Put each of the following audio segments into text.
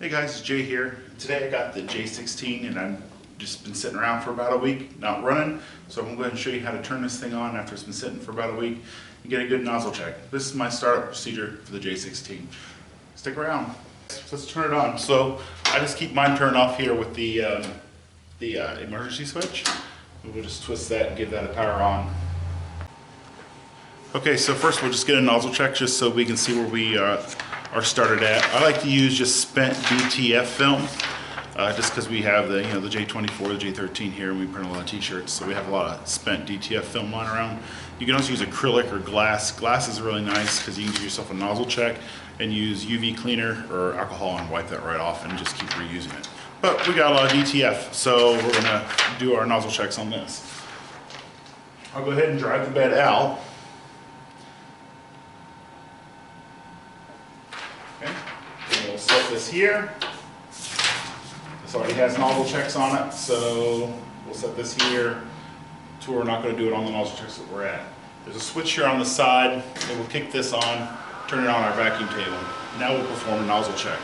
Hey guys, it's Jay here. Today I got the J16 and I've just been sitting around for about a week, not running. So I'm going to go ahead and show you how to turn this thing on after it's been sitting for about a week and get a good nozzle check. This is my startup procedure for the J16. Stick around. Let's turn it on. So I just keep mine turned off here with the emergency switch. We'll just twist that and give that a power on. Okay, so first we'll just get a nozzle check just so we can see where we are started at. I like to use just spent DTF film, just because we have the the J24, the J13 here, and we print a lot of t-shirts, so we have a lot of spent DTF film lying around. You can also use acrylic or glass. Glass is really nice because you can give yourself a nozzle check and use UV cleaner or alcohol and wipe that right off and just keep reusing it. But we got a lot of DTF, so we're gonna do our nozzle checks on this. I'll go ahead and drive the bed out. Okay, and we'll set this here. This already has nozzle checks on it, so we'll set this here. So we're not going to do it on the nozzle checks that we're at. There's a switch here on the side, and we'll kick this on, turn it on our vacuum table. Now we'll perform a nozzle check.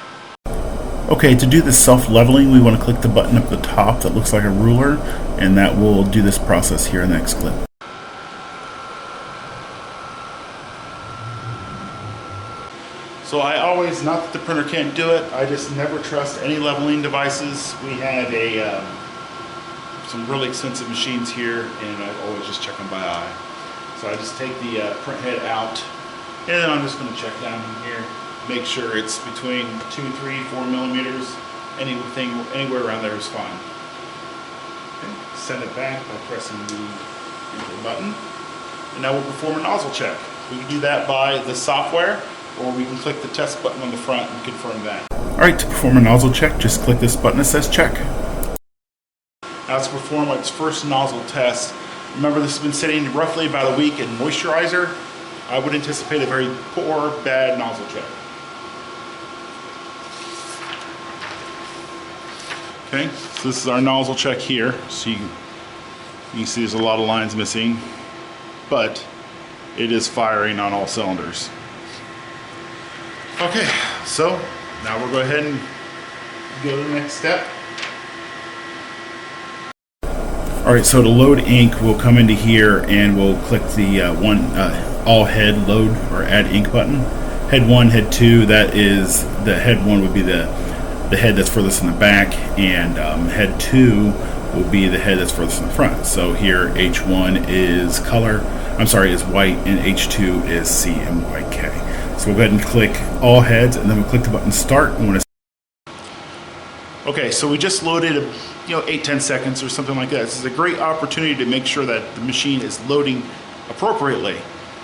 Okay, to do this self-leveling, we want to click the button up the top that looks like a ruler, and that will do this process here in the next clip. So I always, not that the printer can't do it, I just never trust any leveling devices. We have some really expensive machines here, and I always just check them by eye. So I just take the print head out, and then I'm just going to check down in here, make sure it's between 2, 3, 4 millimeters. Anything anywhere around there is fine. Okay. Send it back by pressing the button, and now we'll perform a nozzle check. We can do that by the software, or we can click the test button on the front and confirm that. Alright, to perform a nozzle check, just click this button that says check. Now let's perform its first nozzle test. Remember, this has been sitting roughly about a week in moisturizer. I would anticipate a very poor, bad nozzle check. Okay, so this is our nozzle check here. So you can see there's a lot of lines missing, but it is firing on all cylinders. Okay, so now we'll go ahead and go to the next step. Alright, so to load ink, we'll come into here and we'll click the all head load or add ink button. Head 1, head 2, that is, the head 1 would be the head that's furthest in the back, and head 2 will be the head that's furthest in the front. So here H1 is is white, and H2 is CMYK. So we'll go ahead and click all heads, and then we'll click the button start. Okay, so we just loaded 8-10 seconds or something like that. This is a great opportunity to make sure that the machine is loading appropriately.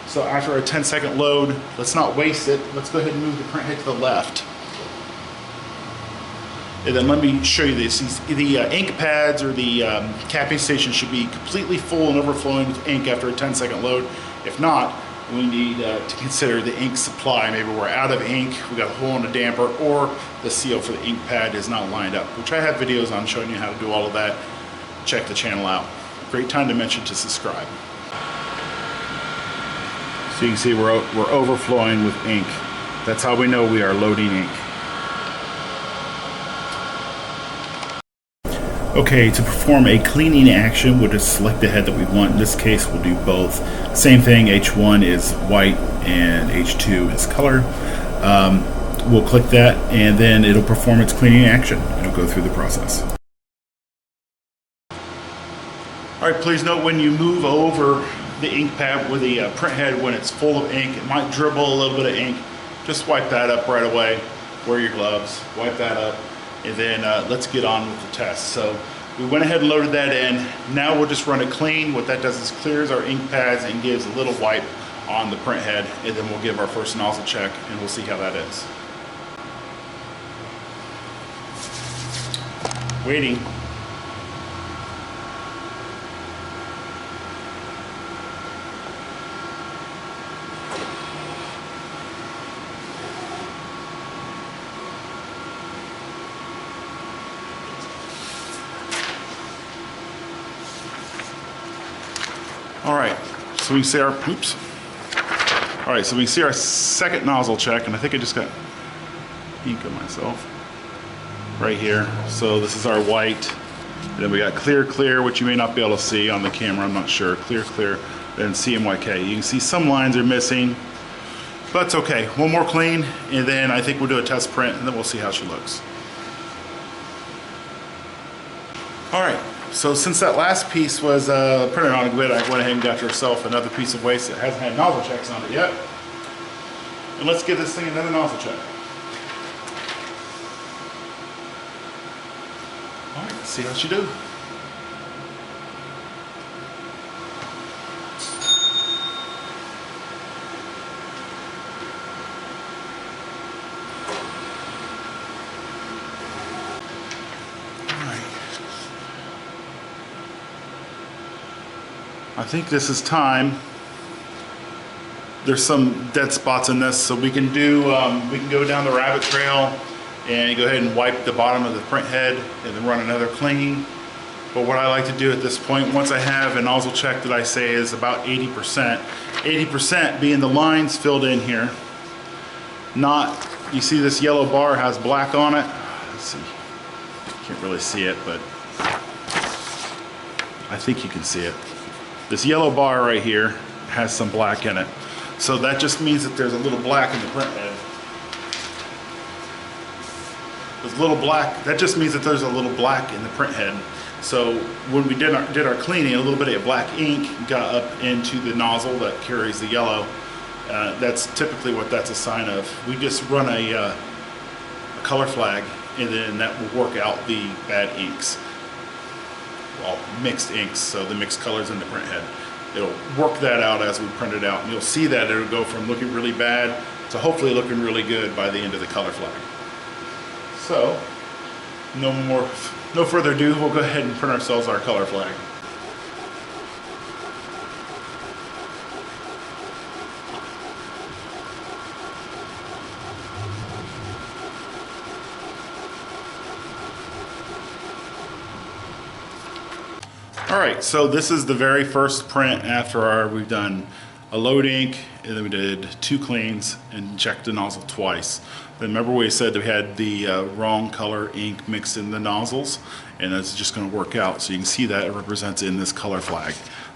So after a 10-second load, let's not waste it. Let's go ahead and move the print head to the left. And then let me show you this. The ink pads or the capping station should be completely full and overflowing with ink after a 10-second load. If not, we need to consider the ink supply. Maybe we're out of ink, we got a hole in the damper, or the seal for the ink pad is not lined up, which I have videos on showing you how to do all of that. Check the channel out. Great time to mention to subscribe. So you can see we're overflowing with ink. That's how we know we are loading ink. Okay, to perform a cleaning action, we'll just select the head that we want. In this case, we'll do both. Same thing, H1 is white and H2 is color. We'll click that, and then it'll perform its cleaning action. It'll go through the process. All right, please note when you move over the ink pad with the print head, when it's full of ink, it might dribble a little bit of ink. Just wipe that up right away. Wear your gloves, wipe that up. And then let's get on with the test. So we went ahead and loaded that in. Now we'll just run it clean. What that does is clears our ink pads and gives a little wipe on the print head, and then we'll give our first nozzle check and we'll see how that is. Waiting. All right, so we can see our, All right, so we can see our second nozzle check, and I think I just got ink on myself. right here. So this is our white. And then we got clear, clear, which you may not be able to see on the camera, I'm not sure. Clear, clear, then CMYK. You can see some lines are missing, but it's okay. One more clean, and then I think we'll do a test print, and then we'll see how she looks. All right, so since that last piece was printed on a grid, I went ahead and got yourself another piece of waste that hasn't had nozzle checks on it yet. And let's give this thing another nozzle check. All right, let's see how she do. I think this is time. There's some dead spots in this, so we can do, we can go down the rabbit trail and go ahead and wipe the bottom of the print head and then run another clean. But what I like to do at this point, once I have a nozzle check that I say is about 80%, 80% being the lines filled in here, not, you see this yellow bar has black on it. Let's see, can't really see it, but I think you can see it. This yellow bar right here has some black in it. So that just means that there's a little black in the print head. There's a little black, that just means that there's a little black in the print head. So when we did our cleaning, a little bit of black ink got up into the nozzle that carries the yellow. That's typically what that's a sign of. We just run a color flag, and then that will work out the bad inks. Well, mixed inks, so the mixed colors in the print head. It'll work that out as we print it out, and you'll see that it'll go from looking really bad to hopefully looking really good by the end of the color flag. So, no further ado, we'll go ahead and print ourselves our color flag. All right, so this is the very first print after we've done a load ink, and then we did 2 cleans and checked the nozzle twice. Remember we said that we had the wrong color ink mixed in the nozzles, and that's just going to work out. So you can see that it represents in this color flag.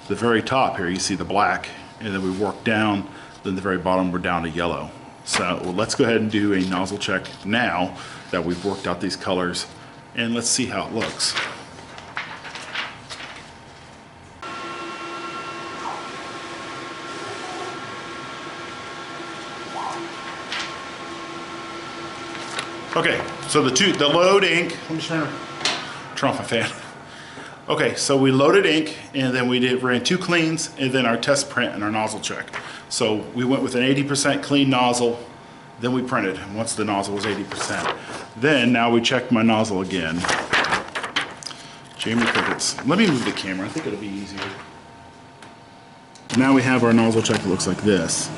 The very top here, you see the black, and then we work down, then the very bottom we're down to yellow. So let's go ahead and do a nozzle check now that we've worked out these colors, and let's see how it looks. Okay, so the load ink, let me turn off my fan. Okay, so we loaded ink, and then we ran 2 cleans, and then our test print and our nozzle check. So we went with an 80% clean nozzle, then we printed once the nozzle was 80%. Then now we checked my nozzle again. Jamie Crickets. Let me move the camera, I think it'll be easier. Now we have our nozzle check that looks like this.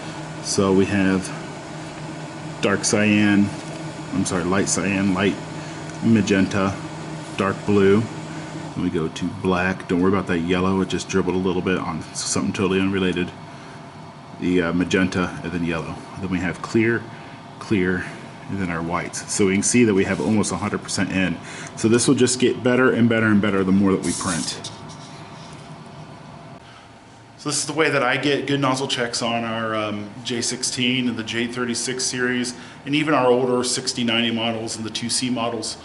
So we have dark cyan, light cyan, light magenta, dark blue. Then we go to black. Don't worry about that yellow, it just dribbled a little bit on something totally unrelated. The magenta, and then yellow. Then we have clear, clear, and then our whites. So we can see that we have almost 100% in. So this will just get better and better and better the more that we print. So this is the way that I get good nozzle checks on our J16 and the J36 series, and even our older 6090 models and the 2C models.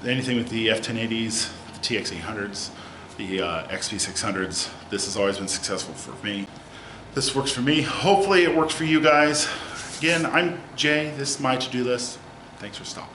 Anything with the F1080s, the TX800s, the XP600s, this has always been successful for me. This works for me. Hopefully it works for you guys. Again, I'm Jay. This is my to-do list. Thanks for stopping.